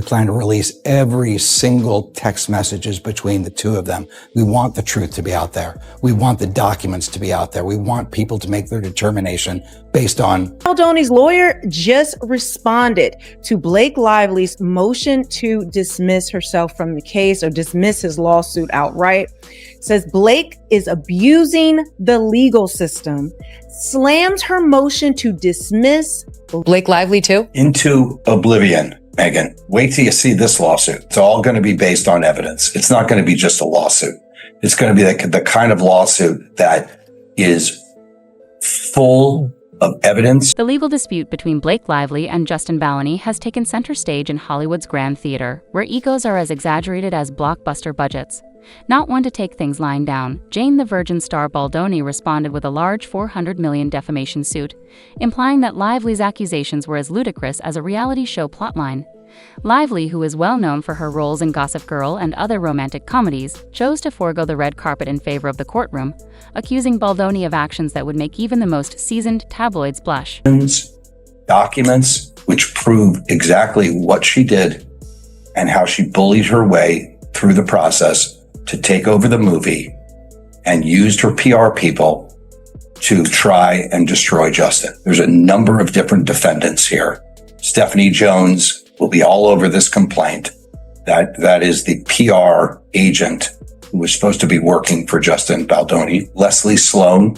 We plan to release every single text messages between the two of them. We want the truth to be out there. We want the documents to be out there. We want people to make their determination based on. Baldoni's lawyer just responded to Blake Lively's motion to dismiss herself from the case or dismiss his lawsuit outright. Says Blake is abusing the legal system, slams her motion to dismiss Blake Lively too? Into oblivion, Megan. Wait till you see this lawsuit. It's all going to be based on evidence. It's not going to be just a lawsuit. It's going to be the kind of lawsuit that is full of evidence. The legal dispute between Blake Lively and Justin Baldoni has taken center stage in Hollywood's Grand Theater, where egos are as exaggerated as blockbuster budgets. Not one to take things lying down, Jane the Virgin star Baldoni responded with a large $400 million defamation suit, implying that Lively's accusations were as ludicrous as a reality show plotline. Lively, who is well known for her roles in Gossip Girl and other romantic comedies, chose to forego the red carpet in favor of the courtroom, accusing Baldoni of actions that would make even the most seasoned tabloids blush. Documents which prove exactly what she did and how she bullied her way through the process to take over the movie and used her PR people to try and destroy Justin. There's a number of different defendants here. Stephanie Jones will be all over this complaint. That is the PR agent who was supposed to be working for Justin Baldoni. Leslie Sloan,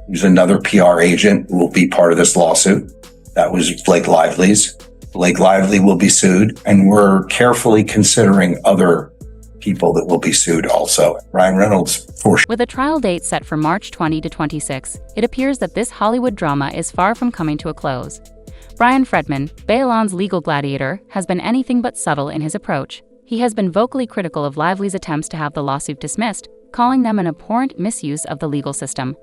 who's another PR agent who will be part of this lawsuit. That was Blake Lively's. Blake Lively will be sued, and we're carefully considering other people that will be sued also. Ryan Reynolds, for sure. With a trial date set for March 20 to 26, it appears that this Hollywood drama is far from coming to a close. Bryan Freedman, Baelon's legal gladiator, has been anything but subtle in his approach. He has been vocally critical of Lively's attempts to have the lawsuit dismissed, calling them an abhorrent misuse of the legal system.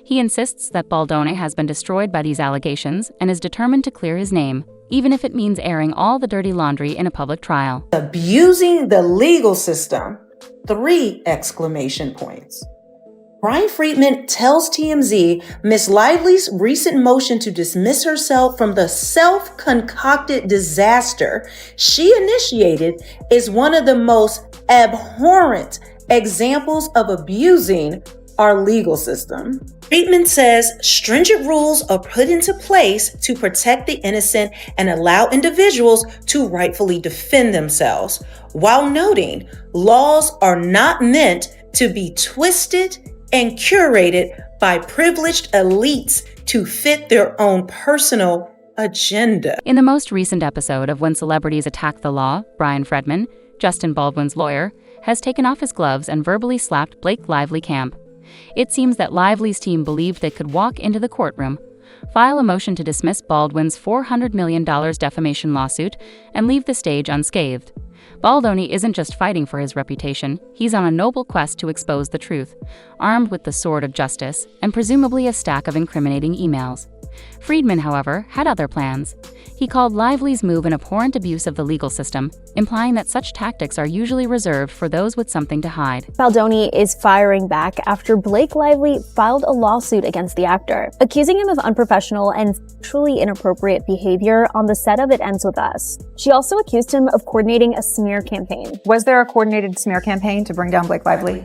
He insists that Baldoni has been destroyed by these allegations and is determined to clear his name, even if it means airing all the dirty laundry in a public trial. Abusing the legal system. 3 exclamation points. Bryan Freedman tells TMZ Miss Lively's recent motion to dismiss herself from the self-concocted disaster she initiated is one of the most abhorrent examples of abusing our legal system. Freedman says stringent rules are put into place to protect the innocent and allow individuals to rightfully defend themselves, while noting laws are not meant to be twisted and curated by privileged elites to fit their own personal agenda. In the most recent episode of When Celebrities Attack the Law, Bryan Freedman, Justin Baldwin's lawyer, has taken off his gloves and verbally slapped Blake Lively camp. It seems that Lively's team believed they could walk into the courtroom, file a motion to dismiss Baldwin's $400 million defamation lawsuit, and leave the stage unscathed. Baldoni isn't just fighting for his reputation, he's on a noble quest to expose the truth, armed with the sword of justice and presumably a stack of incriminating emails. Freedman, however, had other plans. He called Lively's move an abhorrent abuse of the legal system, implying that such tactics are usually reserved for those with something to hide. Baldoni is firing back after Blake Lively filed a lawsuit against the actor, accusing him of unprofessional and sexually inappropriate behavior on the set of It Ends With Us. She also accused him of coordinating a smear campaign. Was there a coordinated smear campaign to bring down Blake Lively?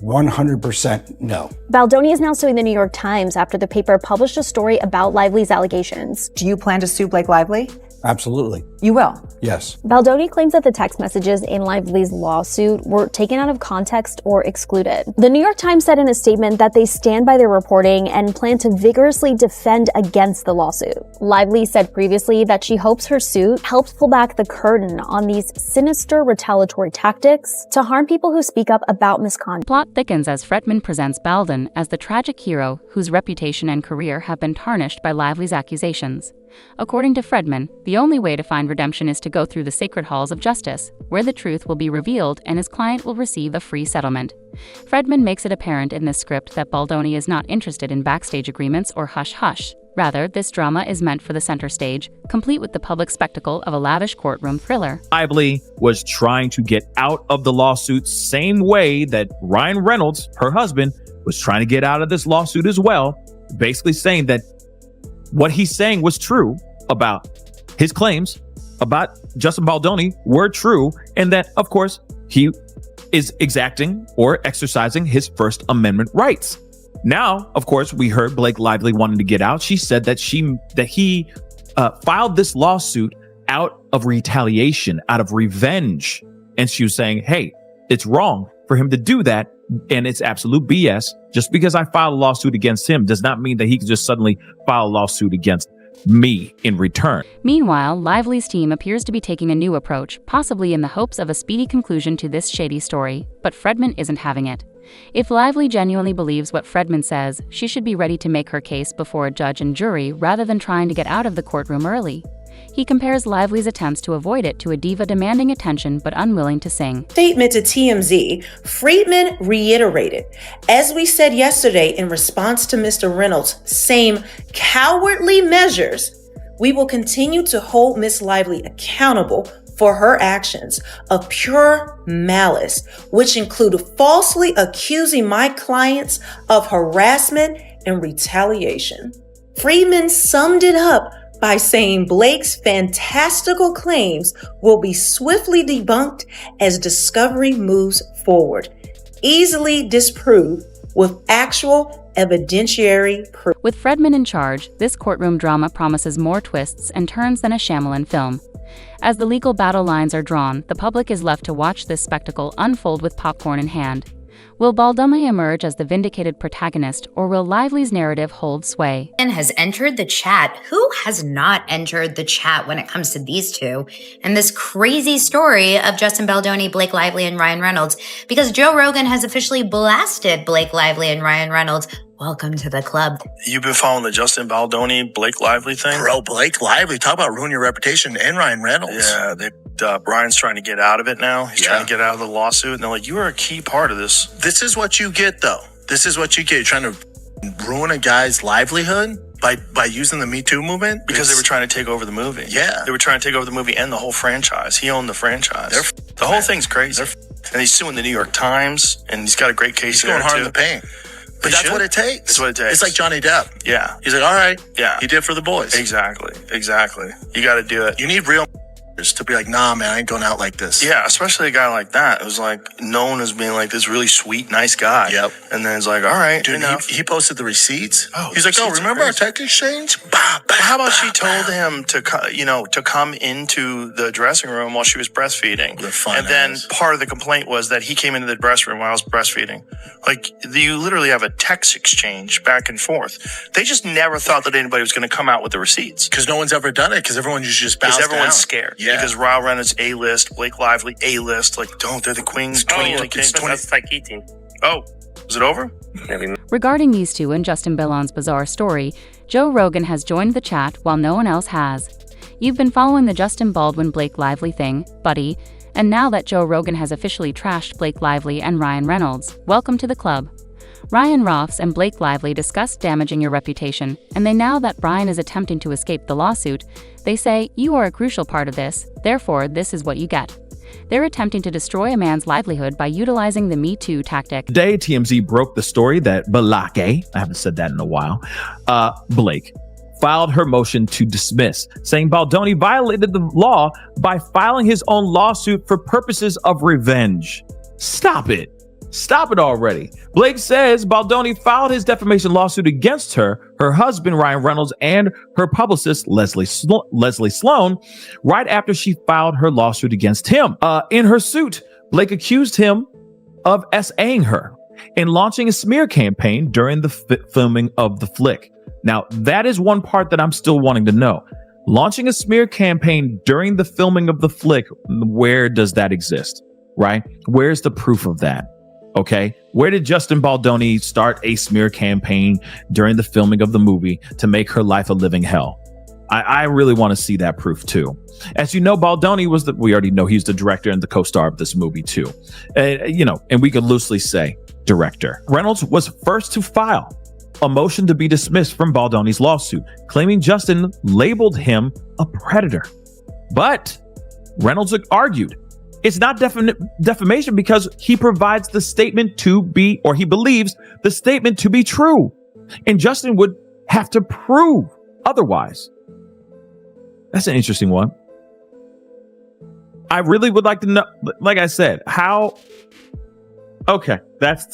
100% no. Baldoni is now suing the New York Times after the paper published a story about Lively's allegations. Do you plan to sue Blake Lively? Absolutely. You will? Yes. Baldoni claims that the text messages in Lively's lawsuit were taken out of context or excluded. The New York Times said in a statement that they stand by their reporting and plan to vigorously defend against the lawsuit. Lively said previously that she hopes her suit helps pull back the curtain on these sinister retaliatory tactics to harm people who speak up about misconduct. Plot thickens as Freedman presents Baldwin as the tragic hero whose reputation and career have been tarnished by Lively's accusations. According to Freedman, the only way to find redemption is to go through the sacred halls of justice, where the truth will be revealed and his client will receive a free settlement. Freedman makes it apparent in this script that Baldoni is not interested in backstage agreements or hush-hush. Rather, this drama is meant for the center stage, complete with the public spectacle of a lavish courtroom thriller. Lively was trying to get out of the lawsuit same way that Ryan Reynolds, her husband, was trying to get out of this lawsuit as well, basically saying that what he's saying was true about his claims about Justin Baldoni were true, and that, of course, he is exacting or exercising his First Amendment rights. Now, of course, we heard Blake Lively wanting to get out. She said that he filed this lawsuit out of retaliation, out of revenge. And she was saying, hey, it's wrong for him to do that. And it's absolute BS. Just because I filed a lawsuit against him does not mean that he can just suddenly file a lawsuit against me in return. Meanwhile, Lively's team appears to be taking a new approach, possibly in the hopes of a speedy conclusion to this shady story. But Freedman isn't having it. If Lively genuinely believes what Freedman says, she should be ready to make her case before a judge and jury rather than trying to get out of the courtroom early. He compares Lively's attempts to avoid it to a diva demanding attention but unwilling to sing. Statement to TMZ, Freedman reiterated, as we said yesterday in response to Mr. Reynolds' same cowardly measures, we will continue to hold Ms. Lively accountable for her actions of pure malice, which include falsely accusing my clients of harassment and retaliation. Freedman summed it up by saying Blake's fantastical claims will be swiftly debunked as discovery moves forward, easily disproved with actual evidentiary proof. With Freedman in charge, this courtroom drama promises more twists and turns than a Shyamalan film. As the legal battle lines are drawn, the public is left to watch this spectacle unfold with popcorn in hand. Will Baldoni emerge as the vindicated protagonist, or will Lively's narrative hold sway? Has entered the chat. Who has not entered the chat when it comes to these two? And this crazy story of Justin Baldoni, Blake Lively, and Ryan Reynolds, because Joe Rogan has officially blasted Blake Lively and Ryan Reynolds. Welcome to the club. You've been following the Justin Baldoni, Blake Lively thing? Bro, Blake Lively, talk about ruining your reputation, and Ryan Reynolds. Yeah, Brian's trying to get out of it now. He's trying to get out of the lawsuit. And they're like, you are a key part of this. This is what you get, though. This is what you get. You're trying to ruin a guy's livelihood by using the Me Too movement? Because they were trying to take over the movie. Yeah. They were trying to take over the movie and the whole franchise. He owned the franchise. The whole thing's crazy. And he's suing the New York Times, and he's got a great case He's there, going hard too. in the paint. But that's what it takes. That's what it takes. It's like Johnny Depp. Yeah. He's like, all right. Yeah. He did for the boys. Exactly. You got to do it. You need real to be like, nah, man, I ain't going out like this. Yeah, especially a guy like that who's like known as being like this really sweet, nice guy. Yep. And then it's like, all right, dude, he posted the receipts. Oh, he's like, oh, remember our tech exchange? Well, how about she told him to come into the dressing room while she was breastfeeding? And then part of the complaint was that he came into the dressing room while I was breastfeeding. Like, you literally have a text exchange back and forth. They just never thought that anybody was going to come out with the receipts. Because no one's ever done it, because everyone just bows down. Because everyone's scared. Yeah. Because Ryan Reynolds A-list, Blake Lively A-list. Like, they're the queens. That's like eating. Oh, is it over? Regarding these two and Justin Baldoni's bizarre story, Joe Rogan has joined the chat while no one else has. You've been following the Justin Baldwin-Blake Lively thing, buddy, and now that Joe Rogan has officially trashed Blake Lively and Ryan Reynolds, welcome to the club. Ryan Roths and Blake Lively discussed damaging your reputation, and now that Bryan is attempting to escape the lawsuit, they say, you are a crucial part of this, therefore this is what you get. They're attempting to destroy a man's livelihood by utilizing the Me Too tactic. Today, TMZ broke the story that Blake, I haven't said that in a while, Blake, filed her motion to dismiss, saying Baldoni violated the law by filing his own lawsuit for purposes of revenge. Stop it. Stop it already. Blake says Baldoni filed his defamation lawsuit against her husband, Ryan Reynolds, and her publicist, Leslie Sloan, right after she filed her lawsuit against him. In her suit, Blake accused him of SAing her and launching a smear campaign during the filming of the flick. Now, that is one part that I'm still wanting to know. Launching a smear campaign during the filming of the flick, where does that exist, right? Where's the proof of that? Okay, where did Justin Baldoni start a smear campaign during the filming of the movie to make her life a living hell? I really want to see that proof too. As you know, Baldoni we already know he's the director and the co-star of this movie too. And we could loosely say director. Reynolds was first to file a motion to be dismissed from Baldoni's lawsuit, claiming Justin labeled him a predator. But Reynolds argued it's not defamation because he provides the statement to be, or he believes the statement to be true. And Justin would have to prove otherwise. That's an interesting one. I really would like to know, like I said, how. Okay, that's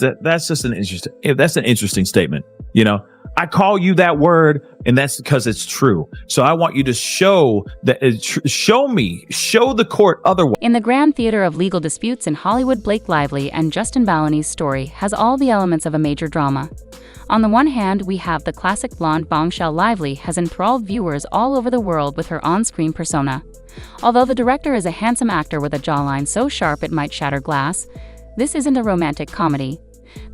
just an interesting statement. You know, I call you that word, and that's because it's true. So I want you to show that, show the court otherwise. In the grand theater of legal disputes in Hollywood, Blake Lively and Justin Baldoni's story has all the elements of a major drama. On the one hand, we have the classic blonde bombshell Lively has enthralled viewers all over the world with her on-screen persona. Although the director is a handsome actor with a jawline so sharp it might shatter glass, this isn't a romantic comedy.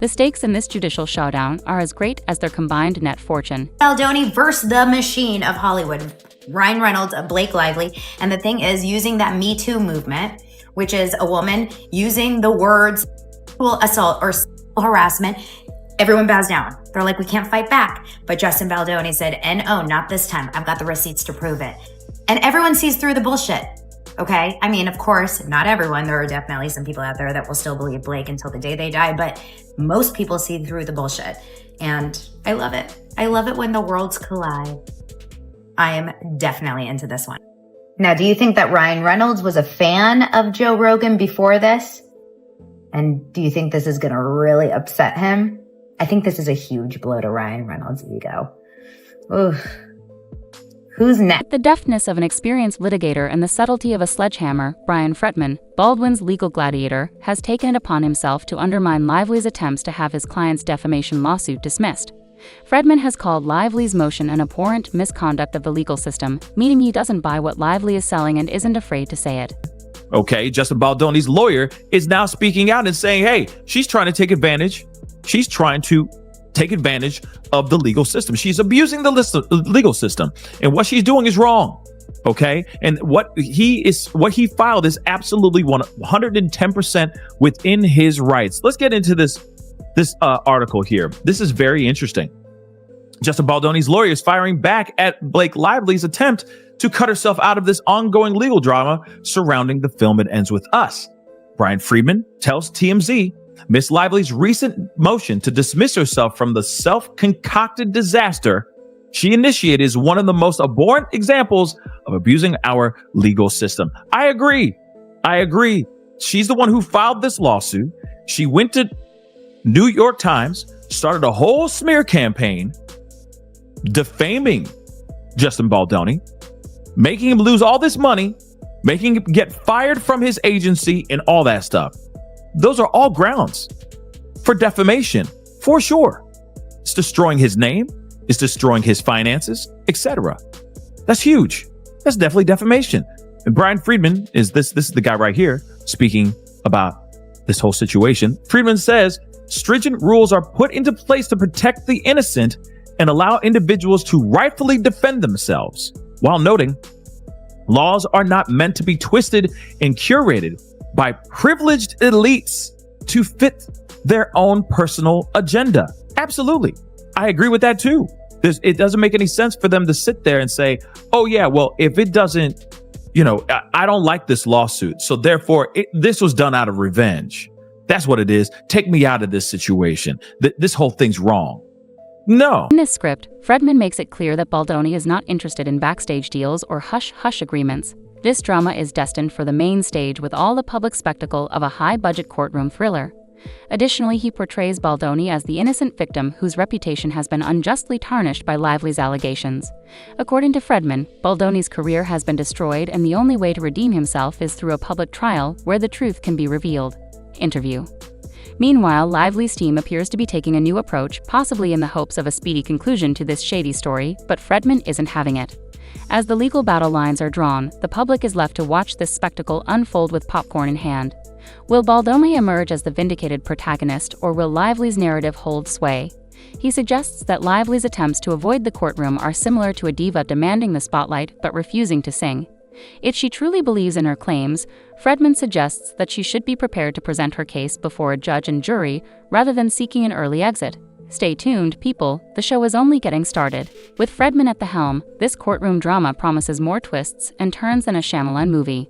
The stakes in this judicial showdown are as great as their combined net fortune. Baldoni versus the machine of Hollywood, Ryan Reynolds, Blake Lively. And the thing is, using that Me Too movement, which is a woman using the words sexual assault or sexual harassment, everyone bows down. They're like, we can't fight back. But Justin Baldoni said, "No, not this time. I've got the receipts to prove it." And everyone sees through the bullshit. Okay? I mean, of course, not everyone. There are definitely some people out there that will still believe Blake until the day they die, but most people see through the bullshit. And I love it. I love it when the worlds collide. I am definitely into this one. Now, do you think that Ryan Reynolds was a fan of Joe Rogan before this? And do you think this is going to really upset him? I think this is a huge blow to Ryan Reynolds' ego. Oof. Who's next? The deftness of an experienced litigator and the subtlety of a sledgehammer, Bryan Freedman, Baldwin's legal gladiator, has taken it upon himself to undermine Lively's attempts to have his client's defamation lawsuit dismissed. Freedman has called Lively's motion an abhorrent misconduct of the legal system, meaning he doesn't buy what Lively is selling and isn't afraid to say it. Okay, Justin Baldoni's lawyer is now speaking out and saying, hey, she's trying to take advantage. She's trying to take advantage of the legal system. She's abusing the legal system, and what she's doing is wrong. Okay, and what he filed is absolutely 110% within his rights. Let's get into this article here. This is very interesting. Justin Baldoni's lawyer is firing back at Blake Lively's attempt to cut herself out of this ongoing legal drama surrounding the film It Ends With Us. Bryan Freedman tells TMZ Miss Lively's recent motion to dismiss herself from the self-concocted disaster she initiated is one of the most abhorrent examples of abusing our legal system. I agree. She's the one who filed this lawsuit. She went to New York Times, started a whole smear campaign defaming Justin Baldoni, making him lose all this money, making him get fired from his agency and all that stuff. Those are all grounds for defamation, for sure. It's destroying his name, it's destroying his finances, etc. That's huge. That's definitely defamation. And Bryan Freedman is this is the guy right here speaking about this whole situation. Freedman says stringent rules are put into place to protect the innocent and allow individuals to rightfully defend themselves, while noting laws are not meant to be twisted and curated by privileged elites to fit their own personal agenda. Absolutely. I agree with that too. It doesn't make any sense for them to sit there and say, oh yeah, well, if it doesn't, I don't like this lawsuit, so therefore this was done out of revenge. That's what it is. Take me out of this situation. This whole thing's wrong. No. In this script, Freedman makes it clear that Baldoni is not interested in backstage deals or hush-hush agreements. This drama is destined for the main stage with all the public spectacle of a high-budget courtroom thriller. Additionally, he portrays Baldoni as the innocent victim whose reputation has been unjustly tarnished by Lively's allegations. According to Freedman, Baldoni's career has been destroyed, and the only way to redeem himself is through a public trial where the truth can be revealed. Interview. Meanwhile, Lively's team appears to be taking a new approach, possibly in the hopes of a speedy conclusion to this shady story, but Freedman isn't having it. As the legal battle lines are drawn, the public is left to watch this spectacle unfold with popcorn in hand. Will Baldoni emerge as the vindicated protagonist, or will Lively's narrative hold sway? He suggests that Lively's attempts to avoid the courtroom are similar to a diva demanding the spotlight but refusing to sing. If she truly believes in her claims, Freedman suggests that she should be prepared to present her case before a judge and jury rather than seeking an early exit. Stay tuned, people, the show is only getting started. With Freedman at the helm, this courtroom drama promises more twists and turns than a Shyamalan movie.